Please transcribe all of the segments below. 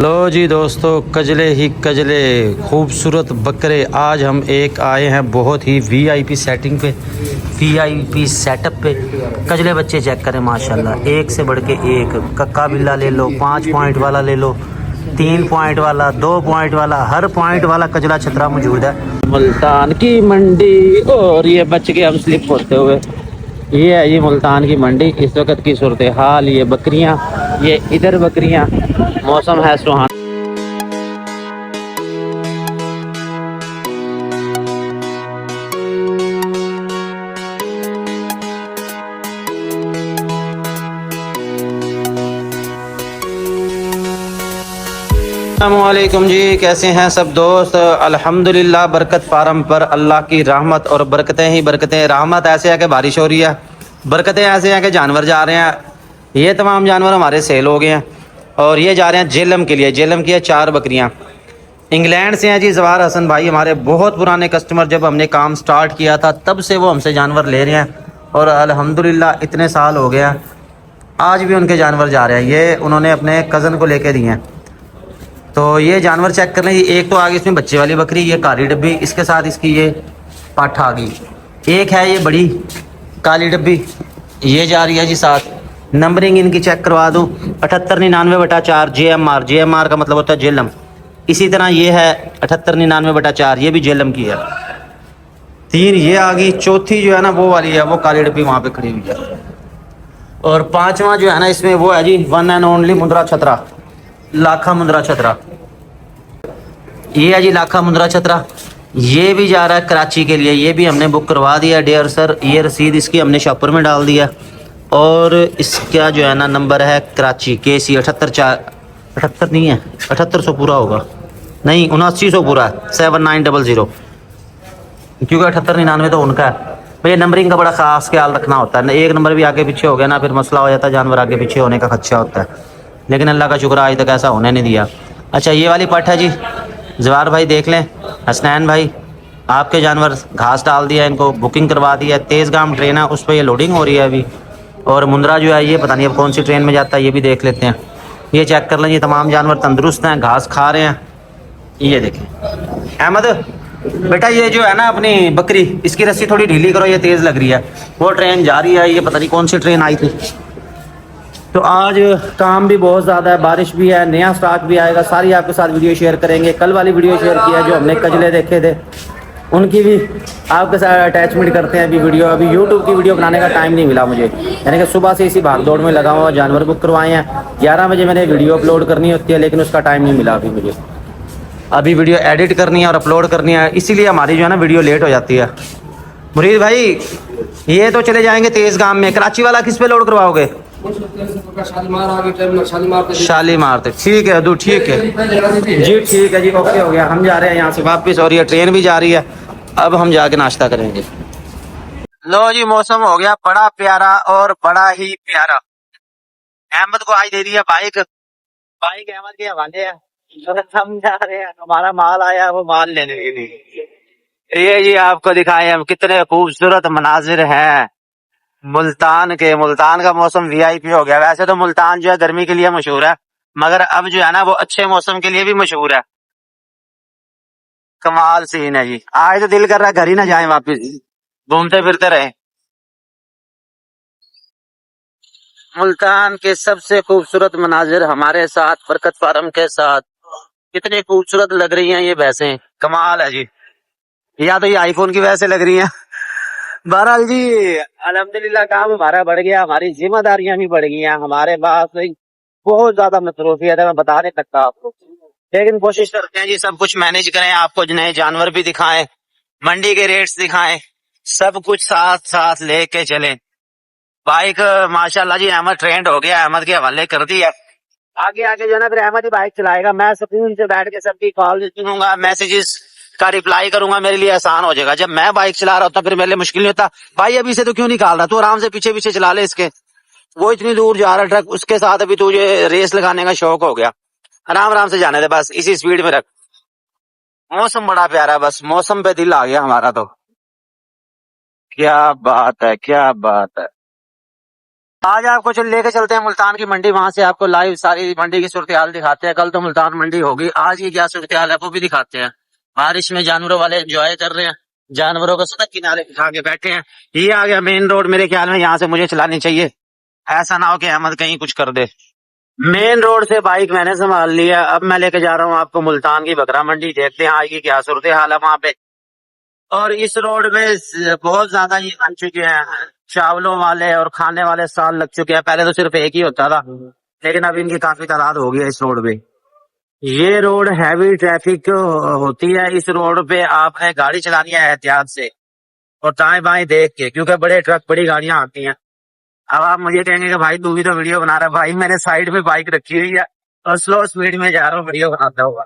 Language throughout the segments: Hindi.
लो जी दोस्तों, कजले ही कजले खूबसूरत बकरे। आज हम एक आए हैं बहुत ही वीआईपी सेटिंग पे, वीआईपी सेटअप पे। कजले बच्चे चेक करें माशाल्लाह, एक से बढ़ के एक। कक्का बिल्ला ले लो, 5 पॉइंट वाला ले लो, 3 पॉइंट वाला, 2 पॉइंट वाला, हर पॉइंट वाला कजला छतरा मौजूद है। मुल्तान की मंडी, और ये बच के हम स्लिप होते हुए। ये है ये मुल्तान की मंडी, इस वक्त की सूरत हाल। ये बकरियां, ये इधर बकरियां, मौसम है सुहाना। अस्सलामुअलैकुम जी, कैसे हैं सब दोस्त। अल्हम्दुलिल्लाह, बरकत फार्म पर अल्लाह की रहमत और बरकतें ही बरकतें। रहमत ऐसे है कि बारिश हो रही है, बरकतें ऐसे हैं कि जानवर जा रहे हैं। ये तमाम जानवर हमारे सेल हो गए हैं और ये जा रहे हैं जेलम के लिए। जेलम की है 4 बकरियां, इंग्लैंड से हैं जी। जवार हसन भाई हमारे बहुत पुराने कस्टमर, जब हमने काम स्टार्ट किया था तब से वो हमसे जानवर ले रहे हैं और अल्हम्दुलिल्लाह इतने साल हो गया, आज भी उनके जानवर जा रहे हैं। ये उन्होंने अपने कज़न को लेके दिए हैं। तो ये जानवर चेक कर लें। एक तो आ गई इसमें बच्चे वाली बकरी, ये काली डब्बी, इसके साथ इसकी ये पाठ आ गई। एक है ये बड़ी काली डब्बी, ये जा रही है जी साथ। नंबरिंग इनकी चेक करवा दूँ, 7899/4 JMR। JMR का मतलब होता है जेलम। इसी तरह ये है 7899/4, ये भी जेलम की है। 3 ये आ गई। चौथी जो है ना वो वाली है, वो काली डब्बी वहाँ पे खड़ी हुई है। और 5वां जो है ना इसमें वो है जी वन एंड ओनली मुंद्रा छतरा, लाखा मुंद्रा छतरा। ये है जी लाखा मुंद्रा छतरा। ये भी जा रहा है कराची के लिए, ये भी हमने बुक करवा दिया डियर सर। ये रसीद इसकी हमने शॉपर में डाल दिया और इसका जो है ना नंबर है कराची KC 78 नहीं है, 7800 पूरा होगा, नहीं 7900 पूरा है, 7900, क्योंकि 7899 तो उनका है भैया। नंबरिंग का बड़ा खास ख्याल रखना होता है, एक नंबर भी आगे पीछे हो गया ना फिर मसला हो जाता है, जानवर आगे पीछे होने का खदशा होता है। लेकिन अल्लाह का शुक्र आज तक ऐसा होने नहीं दिया। अच्छा, ये वाली पट है जी, जवार भाई देख लें, हसनैन भाई आपके जानवर घास डाल दिया, इनको बुकिंग करवा दिया। तेज़गाम ट्रेन है, उस पर ये लोडिंग हो रही है अभी। और मुंद्रा जो है ये पता नहीं अब कौन सी ट्रेन में जाता है, ये भी देख लेते हैं। ये चेक कर लें, ये तमाम जानवर तंदुरुस्त हैं, घास खा रहे हैं। ये देखें अहमद बेटा, ये जो है ना अपनी बकरी, इसकी रस्सी थोड़ी ढीली करो, ये तेज़ लग रही है। वो ट्रेन जा रही है, ये पता नहीं कौन सी ट्रेन आई थी। तो आज काम भी बहुत ज़्यादा है, बारिश भी है, नया स्टॉक भी आएगा, सारी आपके साथ वीडियो शेयर करेंगे। कल वाली वीडियो शेयर किया जो हमने कजले देखे थे, उनकी भी आपके साथ अटैचमेंट करते हैं अभी वीडियो। अभी यूट्यूब की वीडियो बनाने का टाइम नहीं मिला मुझे, यानी कि सुबह से इसी भाग दौड़ में लगा हुआ। जानवर बुक करवाए हैं, 11 बजे मैंने वीडियो अपलोड करनी होती है, लेकिन उसका टाइम नहीं मिला अभी मुझे। अभी वीडियो एडिट करनी है और अपलोड करनी है, इसीलिए हमारी जो है ना वीडियो लेट हो जाती है। मुरीद भाई ये तो चले जाएंगे तेज़गाम में, कराची वाला किस पे लोड करवाओगे? शालीमार तक, ठीक है अदू, ठीक है जी, ठीक है जी, ओके हो गया। हम जा रहे हैं यहाँ से वापस और ये ट्रेन भी जा रही है। अब हम जाके नाश्ता करेंगे। लो जी, मौसम हो गया बड़ा प्यारा और बड़ा ही प्यारा। अहमद को आज दे दी है बाइक, बाइक अहमद के हवाले है। हम जा रहे हैं, हमारा माल आया है वो माल लेने के लिए। ये आपको दिखाए हम कितने खूबसूरत मनाजिर हैं मुल्तान के। मुल्तान का मौसम वीआईपी हो गया। वैसे तो मुल्तान जो है गर्मी के लिए मशहूर है, मगर अब जो है ना वो अच्छे मौसम के लिए भी मशहूर है। कमाल सीन है जी, आज तो दिल कर रहा है घर ही ना जाए, वापिस घूमते फिरते रहे। मुल्तान के सबसे खूबसूरत मनाजिर हमारे साथ बरकत फार्म के साथ। कितनी खूबसूरत लग रही हैं ये भैंसें, कमाल है जी। या तो ये आईफोन की वजह से लग रही हैं। बहरहाल जी, अल्हम्दुलिल्लाह काम हमारा बढ़ गया, हमारी जिम्मेदारियां भी बढ़ गई हैं, हमारे पास बहुत ज्यादा मसरूफियत है, मैं बता नहीं सकता आपको। लेकिन कोशिश करते हैं जी सब कुछ मैनेज करें, आपको नए जानवर भी दिखाएं, मंडी के रेट्स दिखाएं, सब कुछ साथ साथ लेके चलें। बाइक माशाल्लाह जी अहमद ट्रेंड हो गया, अहमद के हवाले कर दिया। आगे आगे जो है ना फिर अहमद ही बाइक चलाएगा, मैं सुकून से बैठ के सबकी कॉल सुनूंगा, मैसेजेस का रिप्लाई करूंगा, मेरे लिए आसान हो जाएगा। जब मैं बाइक चला रहा होता फिर मेरे लिए मुश्किल नहीं होता। भाई अभी से तो क्यों निकाल रहा, तू आराम से पीछे पीछे चला ले इसके, वो इतनी दूर जा रहा ट्रक, उसके साथ अभी तुझे रेस लगाने का शौक हो गया। आराम आराम से जाने दे, बस इसी स्पीड में रख। मौसम बड़ा प्यारा है, बस मौसम पे दिल आ गया हमारा तो। क्या बात है, क्या बात है। आज आपको चल लेके चलते हैं मुल्तान की मंडी, वहां से आपको लाइव सारी मंडी की सूरत हाल दिखाते हैं। कल तो मुल्तान मंडी होगी, आज की क्या सूरत हाल है वो भी दिखाते हैं। बारिश में जानवरों वाले एंजॉय कर रहे हैं, जानवरों को सड़क किनारे बिठा के बैठे हैं। ये आ गया मेन रोड, मेरे ख्याल में यहाँ से मुझे चलानी चाहिए, ऐसा ना हो कि अहमद कहीं कुछ कर दे। मेन रोड से बाइक मैंने संभाल लिया, अब मैं लेके जा रहा हूँ आपको मुल्तान की बकरा मंडी। देखते हैं आज की क्या सूरत हाल है वहां पे। और इस रोड में बहुत ज्यादा ये बन चुके हैं चावलों वाले और खाने वाले स्टॉल लग चुके हैं। पहले तो सिर्फ एक ही होता था, लेकिन अब इनकी काफी तादाद हो गई है इस रोड पे। ये रोड हैवी ट्रैफिक होती है, इस रोड पे आपने गाड़ी चलानी है एहतियात से और दाएं बाएं देख के, क्योंकि बड़े ट्रक बड़ी गाड़ियां आती हैं। अब आप मुझे कहेंगे कि भाई तू भी तो वीडियो बना रहा है। भाई मैंने साइड में बाइक रखी हुई है और स्लो स्पीड में जा रहा हूँ, वीडियो बनाता हुआ।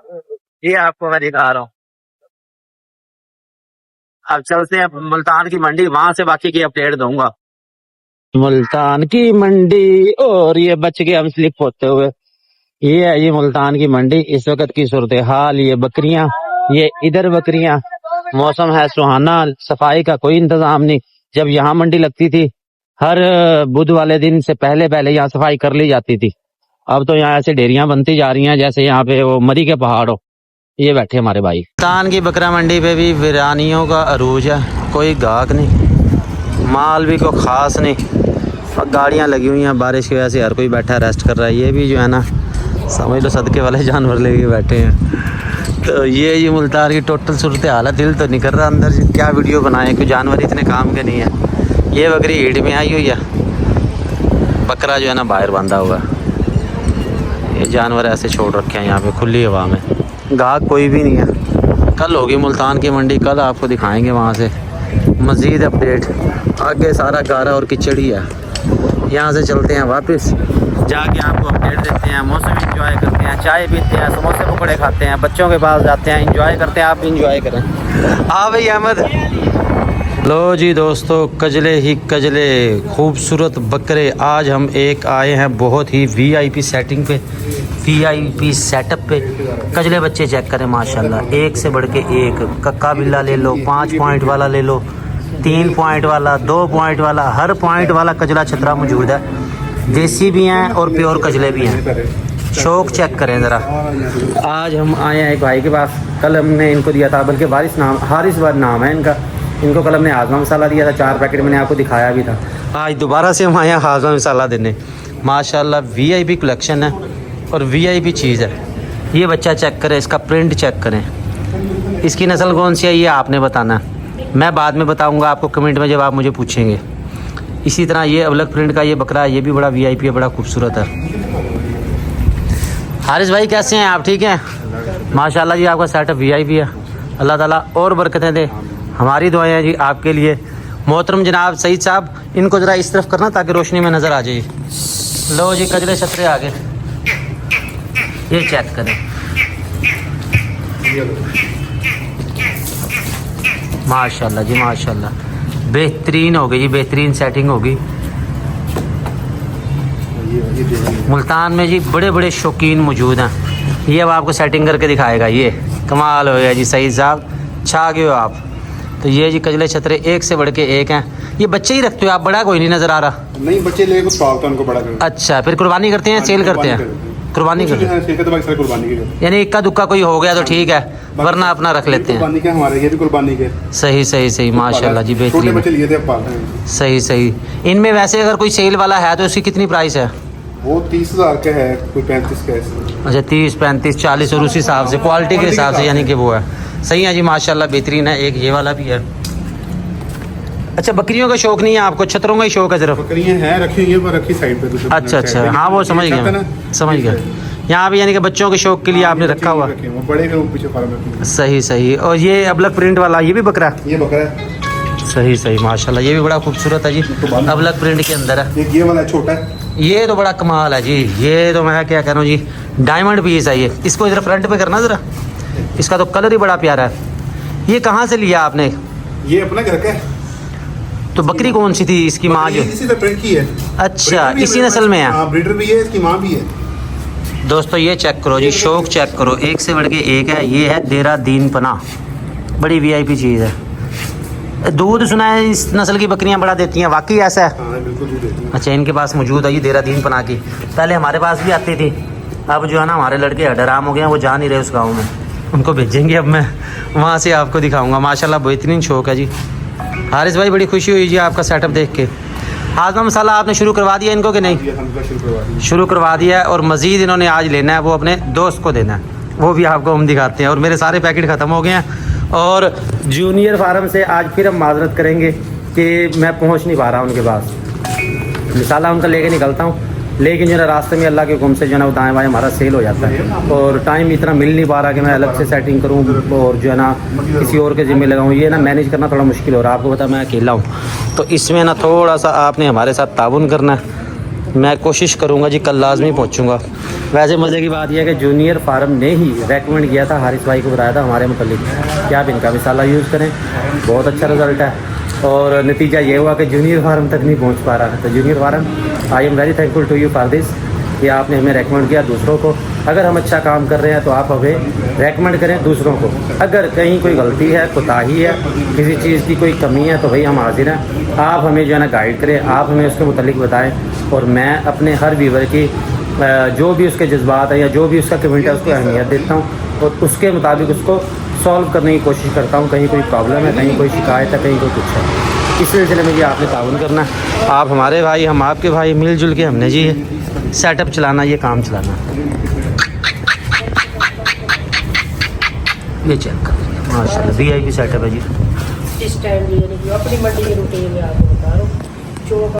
ये आपको मैं दिखा रहा हूँ। अब चलते हैं मुल्तान की मंडी, वहां से बाकी की अपडेट दूंगा। मुल्तान की मंडी, और ये बच गए हम स्लिप होते हुए। ये है ये मुल्तान की मंडी, इस वक्त की सूरत हाल। ये बकरियां, ये इधर बकरियां, मौसम है सुहाना, सफाई का कोई इंतजाम नहीं। जब यहाँ मंडी लगती थी हर बुध वाले दिन से पहले पहले यहाँ सफाई कर ली जाती थी। अब तो यहाँ ऐसे डेरियां बनती जा रही हैं जैसे यहाँ पे वो मरी के पहाड़ हो। ये बैठे हमारे भाई। मुल्तान की बकरा मंडी पे भी वीरानियों का अरूज है, कोई गाहक नहीं, माल भी कोई खास नहीं, और गाड़ियाँ लगी हुई हैं। बारिश की वजह से हर कोई बैठा रेस्ट कर रहा है। ये भी जो है ना समझ लो सदके वाले जानवर लेके बैठे हैं। तो ये मुल्तान की टोटल सूरत हाल है। दिल तो नहीं कर रहा अंदर से क्या वीडियो बनाए, क्योंकि जानवर इतने काम के नहीं है। ये बकरी हीट में आई हुई है, बकरा जो है ना बाहर बांधा हुआ है। ये जानवर ऐसे छोड़ रखे हैं यहाँ पे खुली हवा में, गाहक कोई भी नहीं है। कल होगी मुल्तान की मंडी, कल आपको दिखाएंगे वहाँ से मज़ीद अपडेट। आगे सारा गारा और किचड़ी है। यहाँ से चलते हैं वापस, जाके आपको अपडेट देते हैं, मौसम एंजॉय करते हैं, चाय पीते हैं, समोसे पकौड़े खाते हैं, बच्चों के पास जाते हैं, एंजॉय करते हैं। आप भी एंजॉय करें। हाँ भाई अहमद। लो जी दोस्तों, कजले ही कजले, खूबसूरत बकरे। आज हम एक आए हैं बहुत ही वीआईपी सेटिंग पे, वीआईपी सेटअप पे। कजले बच्चे चेक करें माशाल्लाह, एक से बढ़ के एक। कक्का बिल्ला ले लो, 5 पॉइंट वाला ले लो, 3 पॉइंट वाला, 2 पॉइंट वाला, हर पॉइंट वाला कजला छतरा मौजूद है। देसी भी हैं और प्योर कजले भी हैं। शौक चेक करें ज़रा। आज हम आए हैं एक भाई के पास, कल हमने इनको दिया था, बल्कि हारिस नाम है इनका। इनको कल हमने हाजमा मसाला दिया था, 4 पैकेट मैंने आपको दिखाया भी था। आज दोबारा से हम आए हैं हाजमा मसाला देने। माशाल्लाह वीआईपी कलेक्शन है और वीआईपी चीज़ है। ये बच्चा चेक करें, इसका प्रिंट चेक करें, इसकी नस्ल कौन सी है ये आपने बताना है। मैं बाद में बताऊंगा आपको कमेंट में जब आप मुझे पूछेंगे। इसी तरह ये अबलग प्रिंट का ये बकरा है, ये भी बड़ा वीआईपी है, बड़ा खूबसूरत है। हारिस भाई कैसे हैं आप? ठीक हैं माशाल्लाह जी, आपका सेटअप वीआईपी है। अल्लाह ताला और बरकतें दे। हमारी दुआएं हैं जी आपके लिए। मोहतरम जनाब सईद साहब, इनको ज़रा इस तरफ करना ताकि रोशनी में नज़र आ जाए। लो जी कजरे छतरे आगे, ये चेक करें माशाल्लाह जी माशाल्लाह, बेहतरीन हो गई जी, बेहतरीन सेटिंग होगी। मुल्तान में जी बड़े बड़े शौकीन मौजूद हैं। ये अब आपको सेटिंग करके दिखाएगा। ये कमाल हो गया जी, सईद साहब छा गए हो आप। तो ये जी कजले छतरे एक से बढ़ के एक हैं। ये बच्चे ही रखते हो आप? बड़ा कोई नहीं नजर आ रहा? नहीं, बच्चे लेके कुछ पालता उनको बड़ा करते। अच्छा, फिर कुर्बानी करते हैं, सेल करते हैं? कुर्बानी करते हैं, यानी इक्का दुक्का कोई हो गया तो ठीक है, वरना अपना रख लेते हैं। कुर्बानी के हमारे ये भी कुर्बानी के। सही सही सही माशाल्लाह जी, बेहतरीन। सही सही। इनमें वैसे अगर कोई सेल वाला है तो उसकी कितनी प्राइस है? वो 30,000 का है, कोई 35 का है। अच्छा 30, 35, 40 और उस हिसाब से क्वालिटी के हिसाब से, यानी कि वो है। सही है जी माशाल्लाह, बेहतरीन है। एक ये वाला भी है। अच्छा बकरियों का शौक नहीं है आपको, छतरों का ही शौक है सिर्फ? बकरियां हैं रखी हुई है पर रखी साइड पे। अच्छा अच्छा, हाँ वो समझ गया, समझ गया। यहाँ भी यानी कि बच्चों के शौक के लिए आपने रखा हुआ। बड़े के पीछे फार्म। सही सही। और ये अबलग प्रिंट वाला ये भी बकरा? ये बकरा है। सही सही माशाल्लाह, ये भी बड़ा खूबसूरत है जी, अबलग प्रिंट के अंदर है। ये वाला छोटा है, ये तो बड़ा कमाल है जी। ये तो मैं क्या कह रहा हूँ जी, डायमंड पीस है ये। इसको इधर फ्रंट पे करना ज़रा, इसका तो कलर ही बड़ा प्यारा है। ये कहाँ से लिया आपने? ये अपना घर का है। तो बकरी कौन सी थी इसकी माँ जो? इसी प्रिंट की है। अच्छा, इसी नस्ल में है? हाँ, ब्रीडर भी है, इसकी माँ भी है। दोस्तों ये चेक करो जी, शौक चेक करो, एक से बढ़ के एक है। ये है देरा दीन पना, बड़ी वीआईपी चीज़ है। दूध सुना है इस नस्ल की बकरियां बड़ा देती हैं, वाकई ऐसा है? हाँ बिल्कुल दूध देती हैं। अच्छा, इनके पास मौजूद है ये देहरादून पना की, पहले हमारे पास भी आती थी, अब जो है ना हमारे लड़के हडराम हो गए हैं, वो जा नहीं रहे उस गाँव में, उनको भेजेंगे अब मैं वहाँ से आपको दिखाऊंगा। माशाल्लाह बेहतरीन शौक है जी। हारिस भाई बड़ी खुशी हुई जी आपका सेटअप देख के। हाजमा मसाला आपने शुरू करवा दिया इनको कि नहीं? ये हमका शुरू करवा दी। शुरू करवा दिया है, और मज़ीद इन्होंने आज लेना है, वो अपने दोस्त को देना है, वो भी आपको हम दिखाते हैं। और मेरे सारे पैकेट ख़त्म हो गए हैं, और जूनियर फार्म से आज फिर हम माजरत करेंगे कि मैं पहुंच नहीं पा रहा उनके पास। मिसाला उनका लेके निकलता हूँ, लेकिन जो है रास्ते में अल्लाह के हुक्म से जो है ना वो दाएँ बाएँ हमारा सेल हो जाता है, और टाइम इतना मिल नहीं पा रहा कि मैं अलग से सेटिंग करूँ और जो है ना किसी और के ज़िम्मे लगाऊँ। ये ना मैनेज करना थोड़ा मुश्किल हो रहा है, आपको पता मैं अकेला हूँ, तो इसमें ना थोड़ा सा आपने हमारे साथ ताउन करना है। मैं कोशिश करूँगा जी, कल लाजमी पहुँचूँगा। वैसे मज़े की बात यह है कि जूनियर फार्म ने ही रेकमेंड किया था, हारिस भाई को बताया था हमारे मुतालिक कि आप इनका मिसाला यूज़ करें, बहुत अच्छा रिज़ल्ट है, और नतीजा ये हुआ कि जूनियर फार्म तक नहीं पहुंच पा रहा। तो junior farm, I am very thankful to you for this कि आपने हमें रेकमेंड किया दूसरों को। अगर हम अच्छा काम कर रहे हैं तो आप हमें रेकमेंड करें दूसरों को। अगर कहीं कोई गलती है, कोताही है, किसी चीज़ की कोई कमी है, तो भाई हम हाजिर हैं, आप हमें जो है ना गाइड करें, आप हमें उसके मुतालिक बताएँ, और मैं अपने हर व्यूवर की जो भी उसके जज्बात है या जो भी उसका कमेंट है उसको अहमियत देता हूँ, और उसके मुताबिक उसको सॉल्व करने की कोशिश करता हूँ। कहीं कोई प्रॉब्लम है, कहीं कोई शिकायत है, कहीं कोई कुछ है, इस सिलसिले में जी आपने ताउन करना है। आप हमारे भाई, हम आपके भाई, मिलजुल के हमने जी सेटअप चलाना, ये काम चलाना। ये चेक कर माशाल्लाह VIP सेटअप है जी। स्टैंड ये नहीं अपनी मंडी की रूटीन में आपको बता रहा हूँ।